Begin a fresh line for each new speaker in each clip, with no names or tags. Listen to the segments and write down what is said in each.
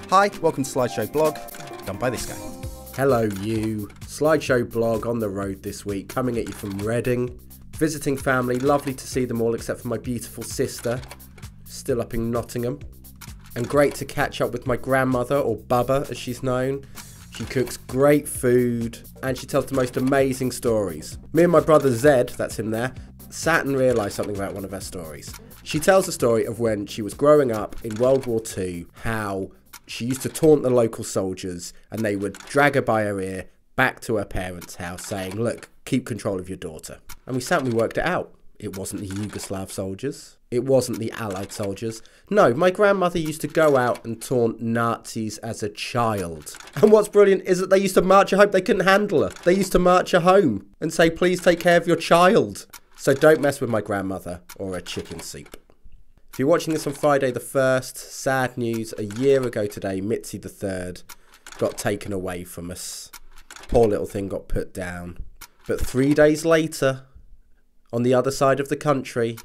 Hi, welcome to Slideshow Blog, done by this guy.
Hello you, Slideshow Blog on the road this week, coming at you from Reading. Visiting family, lovely to see them all except for my beautiful sister, still up in Nottingham. And great to catch up with my grandmother, or Bubba as she's known. She cooks great food and she tells the most amazing stories. Me and my brother Zed, that's him there, sat and realised something about one of her stories. She tells the story of when she was growing up in World War II, how she used to taunt the local soldiers and they would drag her by her ear back to her parents' house saying, look, keep control of your daughter. And we sat and we worked it out. It wasn't the Yugoslav soldiers. It wasn't the Allied soldiers. No, my grandmother used to go out and taunt Nazis as a child. And what's brilliant is that they used to march her home. They couldn't handle her. They used to march her home and say, please take care of your child. So don't mess with my grandmother or her chicken soup. If you're watching this on Friday the 1st, sad news, a year ago today, Mitzi the 3rd got taken away from us. Poor little thing got put down. But 3 days later, on the other side of the country,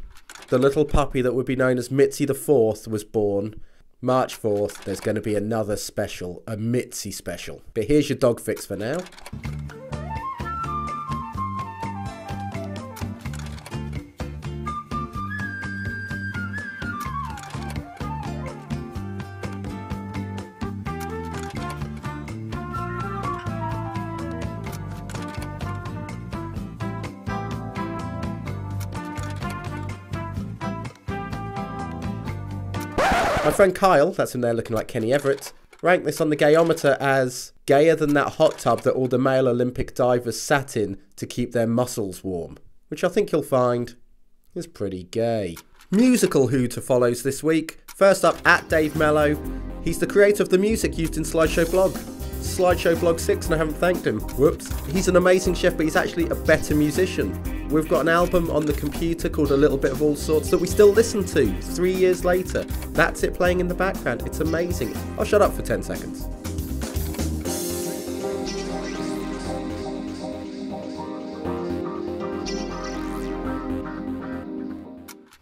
the little puppy that would be known as Mitzi the 4th was born. March 4th, there's going to be another special, a Mitzi special. But here's your dog fix for now. My friend Kyle, that's him there looking like Kenny Everett, ranked this on the gayometer as gayer than that hot tub that all the male Olympic divers sat in to keep their muscles warm, which I think you'll find is pretty gay. Musical Who to follows this week. First up, at Dave Mello. He's the creator of the music used in Slideshow Blog. Slideshow Blog 6 and I haven't thanked him. Whoops. He's an amazing chef, but he's actually a better musician. We've got an album on the computer called A Little Bit of All Sorts that we still listen to 3 years later. That's it playing in the background. It's amazing. I'll shut up for 10 seconds.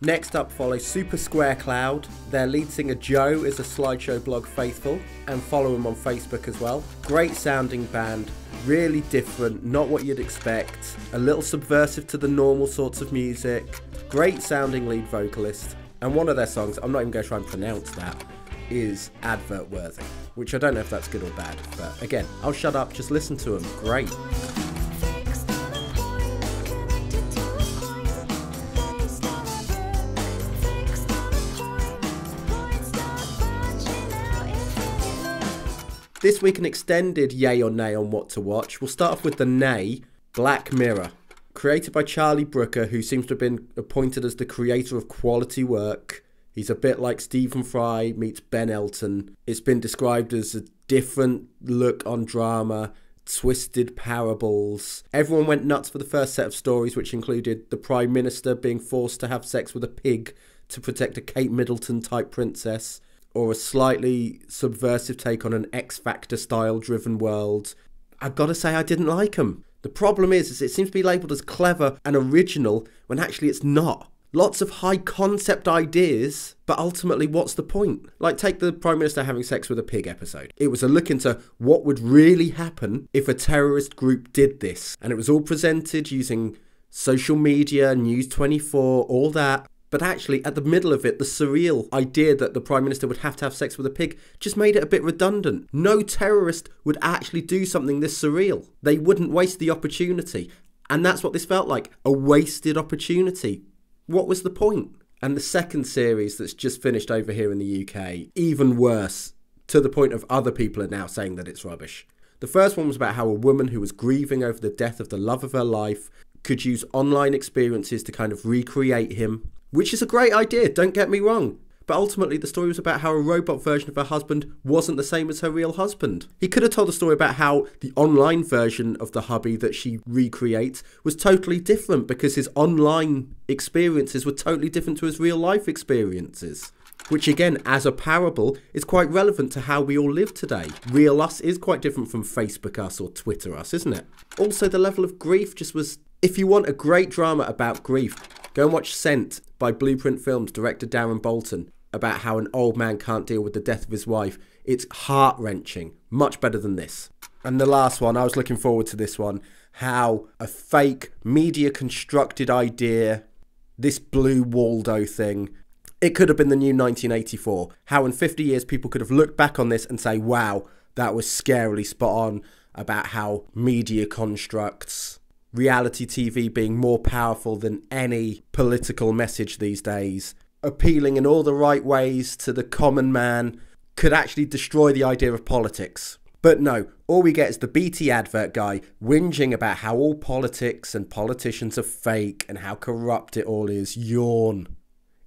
Next up follows Super Square Cloud. Their lead singer Joe is a Slideshow Blog faithful, and follow him on Facebook as well. Great sounding band, really different, not what you'd expect, a little subversive to the normal sorts of music, great sounding lead vocalist, and one of their songs, I'm not even going to try and pronounce that, is advert worthy, which I don't know if that's good or bad, but again, I'll shut up, just listen to them, great. This week an extended yay or nay on what to watch. We'll start off with the nay, Black Mirror. Created by Charlie Brooker, who seems to have been appointed as the creator of quality work. He's a bit like Stephen Fry meets Ben Elton. It's been described as a different look on drama, twisted parables. Everyone went nuts for the first set of stories, which included the Prime Minister being forced to have sex with a pig to protect a Kate Middleton type princess, or a slightly subversive take on an X Factor style driven world. I've got to say I didn't like them. The problem is it seems to be labelled as clever and original when actually it's not. Lots of high concept ideas, but ultimately what's the point? Like take the Prime Minister having sex with a pig episode. It was a look into what would really happen if a terrorist group did this. And it was all presented using social media, News 24, all that. But actually, at the middle of it, the surreal idea that the Prime Minister would have to have sex with a pig just made it a bit redundant. No terrorist would actually do something this surreal. They wouldn't waste the opportunity. And that's what this felt like, a wasted opportunity. What was the point? And the second series that's just finished over here in the UK, even worse, to the point of other people are now saying that it's rubbish. The first one was about how a woman who was grieving over the death of the love of her life could use online experiences to kind of recreate him. Which is a great idea, don't get me wrong. But ultimately the story was about how a robot version of her husband wasn't the same as her real husband. He could have told a story about how the online version of the hubby that she recreates was totally different because his online experiences were totally different to his real life experiences. Which again, as a parable, is quite relevant to how we all live today. Real us is quite different from Facebook us or Twitter us, isn't it? Also, the level of grief just was... If you want a great drama about grief, go and watch Scent by Blueprint Films, director Darren Bolton, about how an old man can't deal with the death of his wife. It's heart-wrenching. Much better than this. And the last one, I was looking forward to this one. How a fake media-constructed idea, this Blue Waldo thing, it could have been the new 1984. How in 50 years people could have looked back on this and say, wow, that was scarily spot on about how media constructs, reality TV being more powerful than any political message these days, appealing in all the right ways to the common man, could actually destroy the idea of politics. But no, all we get is the BT advert guy whinging about how all politics and politicians are fake and how corrupt it all is. Yawn.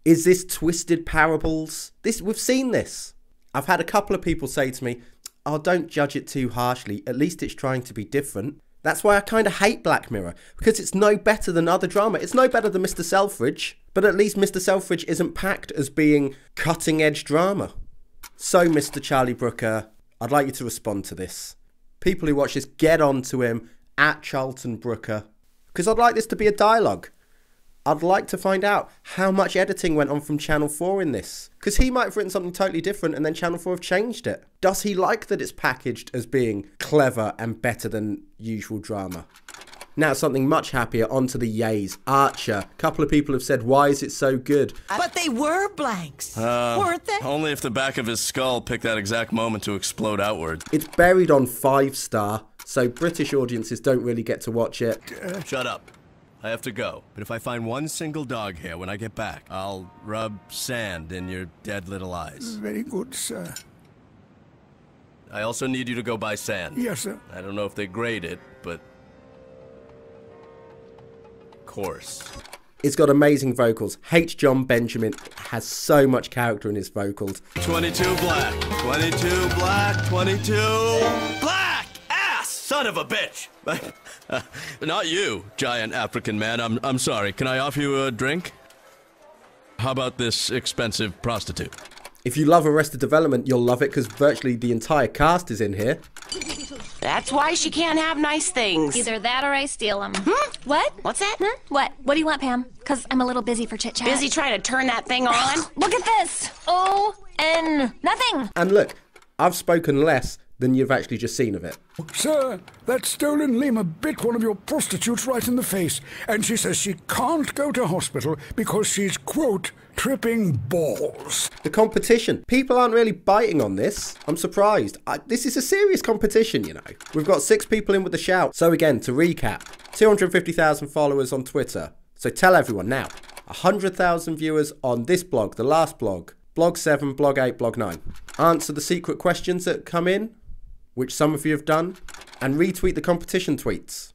Is this twisted parables? We've seen this. I've had a couple of people say to me, oh, don't judge it too harshly. At least it's trying to be different. That's why I kind of hate Black Mirror, because it's no better than other drama. It's no better than Mr. Selfridge, but at least Mr. Selfridge isn't packed as being cutting-edge drama. So, Mr. Charlie Brooker, I'd like you to respond to this. People who watch this, get on to him at Charlton Brooker, because I'd like this to be a dialogue. I'd like to find out how much editing went on from Channel 4 in this, because he might have written something totally different and then Channel 4 have changed it. Does he like that it's packaged as being clever and better than usual drama? Now something much happier, onto the yays. Archer. A couple of people have said, why is it so good?
But they were blanks, weren't they?
Only if the back of his skull picked that exact moment to explode outward.
It's buried on 5-star, so British audiences don't really get to watch it.
Shut up. I have to go. But if I find one single dog hair when I get back, I'll rub sand in your dead little eyes.
Very good, sir.
I also need you to go buy sand.
Yes, sir.
I don't know if they grade it, but... course.
It's got amazing vocals. H. John Benjamin has so much character in his vocals.
22 black, 22 black, 22 black! Ass! Son of a bitch! Not you, giant African man. I'm sorry. Can I offer you a drink? How about this expensive prostitute?
If you love Arrested Development, you'll love it because virtually the entire cast is in here.
That's why she can't have nice things.
Either that or I steal them.
What? What's that?
What? What do you want, Pam? Because I'm a little busy for chit-chat.
Busy trying to turn that thing on?
Look at this! O-N. Nothing!
And look, I've spoken less than you've actually just seen of it.
Sir, that stolen lemur bit one of your prostitutes right in the face, and she says she can't go to hospital because she's, quote, tripping balls.
The competition. People aren't really biting on this. I'm surprised. This is a serious competition, you know. We've got 6 people in with the shout. So again, to recap, 250,000 followers on Twitter. So tell everyone now. 100,000 viewers on this blog, the last blog. Blog 7, Blog 8, Blog 9. Answer the secret questions that come in, which some of you have done, and retweet the competition tweets.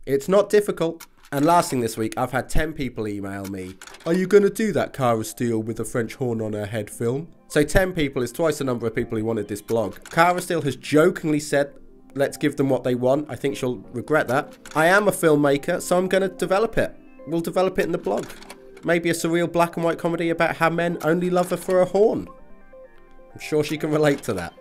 It's not difficult. And last thing this week, I've had 10 people email me, are you going to do that Cara Steele with a French horn on her head film? So 10 people is twice the number of people who wanted this blog. Cara Steele has jokingly said, let's give them what they want. I think she'll regret that. I am a filmmaker, so I'm going to develop it. We'll develop it in the blog. Maybe a surreal black and white comedy about how men only love her for a horn. I'm sure she can relate to that.